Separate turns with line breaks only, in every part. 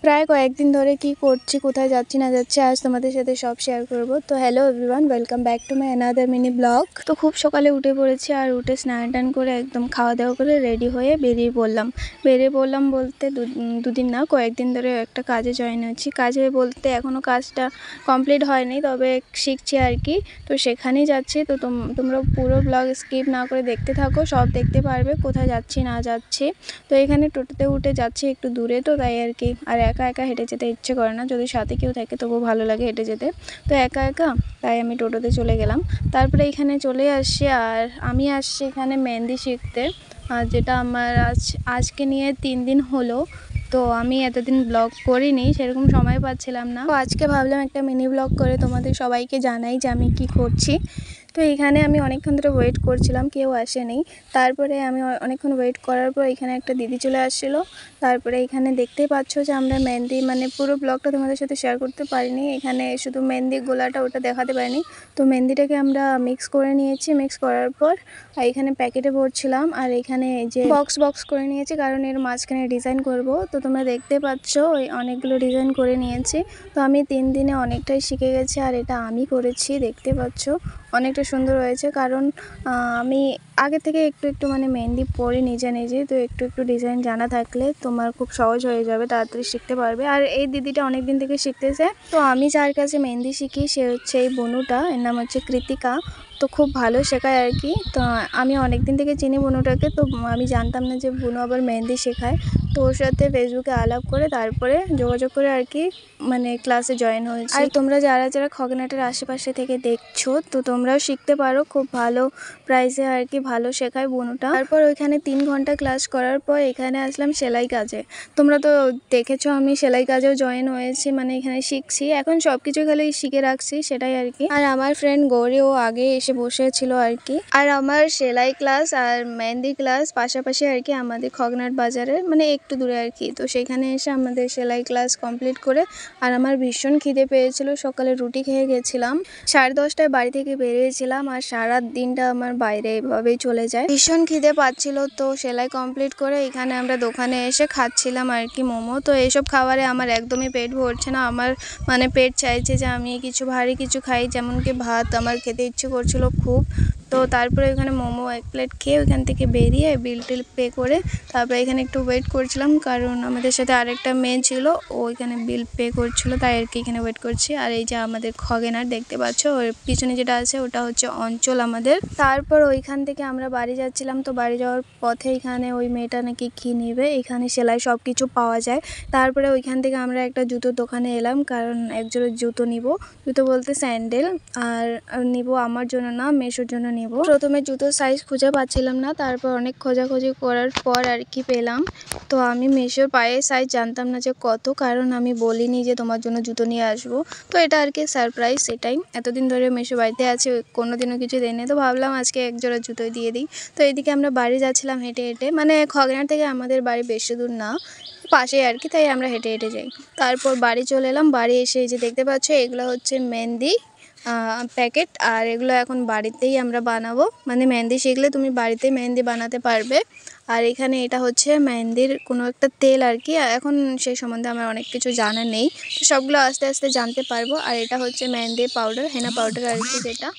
প্রায় কয়েকদিন ধরে কি করছি, কোথায় যাচ্ছি না যাচ্ছি, আজ তোমাদের সাথে সব শেয়ার করব। তো hello everyone, welcome back to my another mini blog. তো খুব সকালে উঠে পড়েছি, আর উঠে স্নান টান করে একদম খাওয়া দাওয়া করে রেডি হয়ে বেরিয়ে পড়লাম বলতে দুদিন না, কয়েকদিন ধরে একটা কাজে জয়েন হচ্ছি। কাজে বলতে এখনও কাজটা কমপ্লিট হয়নি, তবে শিখছি আর কি। তো সেখানেই যাচ্ছি। তো তোমরা পুরো ব্লগ স্কিপ না করে দেখতে থাকো, সব দেখতে পারবে কোথায় যাচ্ছি না যাচ্ছি। তো এখানে টোটোতে উঠে যাচ্ছি একটু দূরে, তো তাই আর কি। আর একা একা হেঁটে যেতে ইচ্ছে করে না, যদি সাথে কেউ থাকে তবুও ভালো লাগে হেঁটে যেতে। তো একা একা তাই আমি টোটোতে চলে গেলাম। তারপরে এখানে চলে আসছি, আর আমি আসছি এখানে মেহেন্দি শিখতে, যেটা আমার আজকে নিয়ে 3 দিন হলো। তো আমি এতদিন ব্লগ করিনি, সেরকম সময় পাচ্ছিলাম না। তো আজকে ভাবলাম একটা মিনি ব্লগ করে তোমাদের সবাইকে জানাই যে আমি কি করছি। তো এখানে আমি অনেকক্ষণ ধরে ওয়েট করছিলাম, কেউ আসেনি। তারপরে আমি অনেকক্ষণ ওয়েট করার পর এখানে একটা দিদি চলে আসছিলো। তারপরে এখানে দেখতেই পাচ্ছ যে আমরা মেহেন্দি, মানে পুরো ব্লগটা তোমাদের সাথে শেয়ার করতে পারিনি, এখানে শুধু মেহেন্দি গোলাটা ওটা দেখাতে পারিনি। তো মেহেন্দিটাকে আমরা মিক্স করে নিয়েছি, মিক্স করার পর এখানে প্যাকেটে ভরছিলাম, আর এখানে যে বক্স করে নিয়েছি, কারণ এর মাঝখানে ডিজাইন করব। তো তোমরা দেখতে পাচ্ছ ওই অনেকগুলো ডিজাইন করে নিয়েছি। তো আমি 3 দিনে অনেকটাই শিখে গেছি, আর এটা আমি করেছি, দেখতে পাচ্ছ অনেকটা সুন্দর হয়েছে। কারণ আমি আগে থেকে একটু মানে মেহেন্দি পরে নিজে তো একটু ডিজাইন জানা থাকলে তোমার খুব সহজ হয়ে যাবে, তাড়াতাড়ি শিখতে পারবে। আর এই দিদিটা অনেক দিন থেকে শিখতেছে। তো আমি যার কাছে মেহেন্দি শিখি সে হচ্ছে এই বনুটা, এর নাম হচ্ছে কৃতিকা। তো খুব ভালো শেখায় আর কি। তো আমি অনেক দিন থেকে চিনি বনুটাকে, তো আমি জানতাম না যে বনু আবার মেহেন্দি শেখায়। তো ওর সাথে ফেসবুকে আলাপ করে তারপরে যোগাযোগ করে আর কি মানে ক্লাসে জয়েন হয়েছি। আর তোমরা যারা খগনাটের আশেপাশে থেকে দেখছো, তো তোমরাও শিখতে পারো, খুব ভালো প্রাইসে আর কি, ভালো শেখায় বনুটা। তারপর ওইখানে 3 ঘন্টা ক্লাস করার পর এখানে আসলাম সেলাই কাজে। তোমরা তো দেখেছো আমি সেলাই কাজেও জয়েন হয়েছি, মানে এখানে শিখছি। এখন সব কিছু খালি শিখে রাখছি, সেটাই আর কি। আর আমার ফ্রেন্ড গৌরীও আগে এসে বসেছিল আর কি। আর আমার সেলাই ক্লাস আর মেহেন্দি ক্লাস পাশাপাশি আর কি, আমাদের খগনাট বাজারে মানে একটু দূরে আর কি। তো সেখানে এসে আমাদের সেলাই ক্লাস কমপ্লিট করে, আর আমার ভীষণ খিদে পেয়েছিল, সকালে রুটি খেয়ে গেছিলাম। 10:30টায় বাড়ি থেকে বেরিয়েছিলাম, আর সারা দিনটা আমার বাইরে এভাবেই চলে যায়। ভীষণ খিদে পাচ্ছিল, তো সেলাই কমপ্লিট করে এখানে আমরা দোকানে এসে খাচ্ছিলাম আর কি মোমো। তো এইসব খাবারে আমার একদমই পেট ভরছে না, আমার মানে পেট চাইছে যে আমি কিছু ভারী কিছু খাই, যেমন কি ভাত আমার খেতে ইচ্ছে করছিল খুব। তো তারপরে ওখানে মোমো 1 প্লেট খেয়ে ওইখান থেকে বেরিয়ে বিল টিল পে করে তারপরে এখানে একটু ওয়েট করছিলাম, কারণ আমাদের সাথে আরেকটা মেয়ে ছিল, ও ওইখানে বিল পে করছিল, তাই আর কি এখানে ওয়েট করছি। আর এই যে আমাদের খগেনার দেখতে পাচ্ছ, ওর পিছনে যেটা আছে ওটা হচ্ছে অঞ্চল আমাদের। তারপর ওইখান থেকে আমরা বাড়ি যাচ্ছিলাম। তো বাড়ি যাওয়ার পথে এখানে ওই মেয়েটা নাকি কি নেবে, এখানে সেলাই সব কিছু পাওয়া যায়। তারপরে ওইখান থেকে আমরা একটা জুতোর দোকানে এলাম, কারণ একজোড়া জুতো নিব, জুতো বলতে স্যান্ডেল। আর নিব আমার জন্য না, মেশোর জন্য নিব। প্রথমে জুতোর সাইজ খুঁজে পাচ্ছিলাম না, তারপর অনেক খোঁজাখুঁজি করার পর আর কি পেলাম। তো আমি মেশোর পায়ের সাইজ জানতাম না যে কত, কারণ আমি বলিনি যে তোমার জন্য জুতো নিয়ে আসবো। তো এটা আর কি সারপ্রাইজ, সেটাই। এতদিন ধরে মেশো বাড়িতে আছে, কোনোদিনও কিছু দেয়নি, তো ভাবলাম আজকে একজোড়া জুতোই দিয়ে দিই। তো এদিকে আমরা বাড়ি যাচ্ছিলাম হেঁটে হেঁটে, মানে খগনার থেকে আমাদের বাড়ি বেশি দূর না, পাশে আর কি, তাই আমরা হেঁটে হেঁটে যাই। তারপর বাড়ি চলে এলাম। বাড়ি এসে এই যে দেখতে পাচ্ছ, এগুলো হচ্ছে মেহেন্দি প্যাকেট, আর এগুলো এখন বাড়িতেই আমরা বানাবো, মানে মেহেন্দি শিখলে তুমি বাড়িতেই মেহেন্দি বানাতে পারবে। আর এখানে এটা হচ্ছে মেহেন্দির কোনো একটা তেল আর কি, এখন সেই সম্বন্ধে আমার অনেক কিছু জানা নেই, তো সবগুলো আস্তে আস্তে জানতে পারবো। আর এটা হচ্ছে মেহেন্দির পাউডার, হেনা পাউডার আর কি, যেটা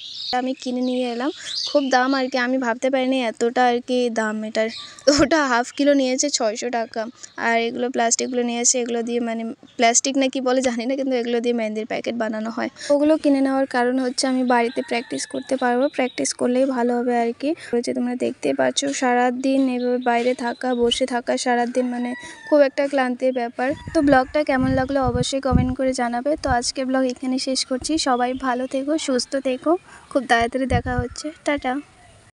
আমি কিনে নিয়ে এলাম। খুব দাম আর কি, আমি ভাবতে পারিনি এতটা আর কি দাম এটার। তো ওটা হাফ কিলো নিয়েছে 600 টাকা। আর এগুলো প্লাস্টিকগুলো নিয়েছে, এগুলো দিয়ে মানে প্লাস্টিক না কি বলে জানি না, কিন্তু এগুলো দিয়ে মেহেন্দির প্যাকেট বানানো হয়। ওগুলো কিনে নেওয়ার কারণ হচ্ছে আমি বাড়িতে প্র্যাকটিস করতে পারবো, প্র্যাকটিস করলেই ভালো হবে আর কি। হচ্ছে তোমরা দেখতেই পাচ্ছ সারাদিন এভাবে বাইরে থাকা, বসে থাকা সারাদিন, মানে খুব একটা ক্লান্তির ব্যাপার। তো ব্লগটা কেমন লাগলো অবশ্যই কমেন্ট করে জানাবে। তো আজকে ব্লগ এখানে শেষ করছি, সবাই ভালো থেকো, সুস্থ থেকো, খুব তাড়াতাড়ি দেখা হচ্ছে, টাটা।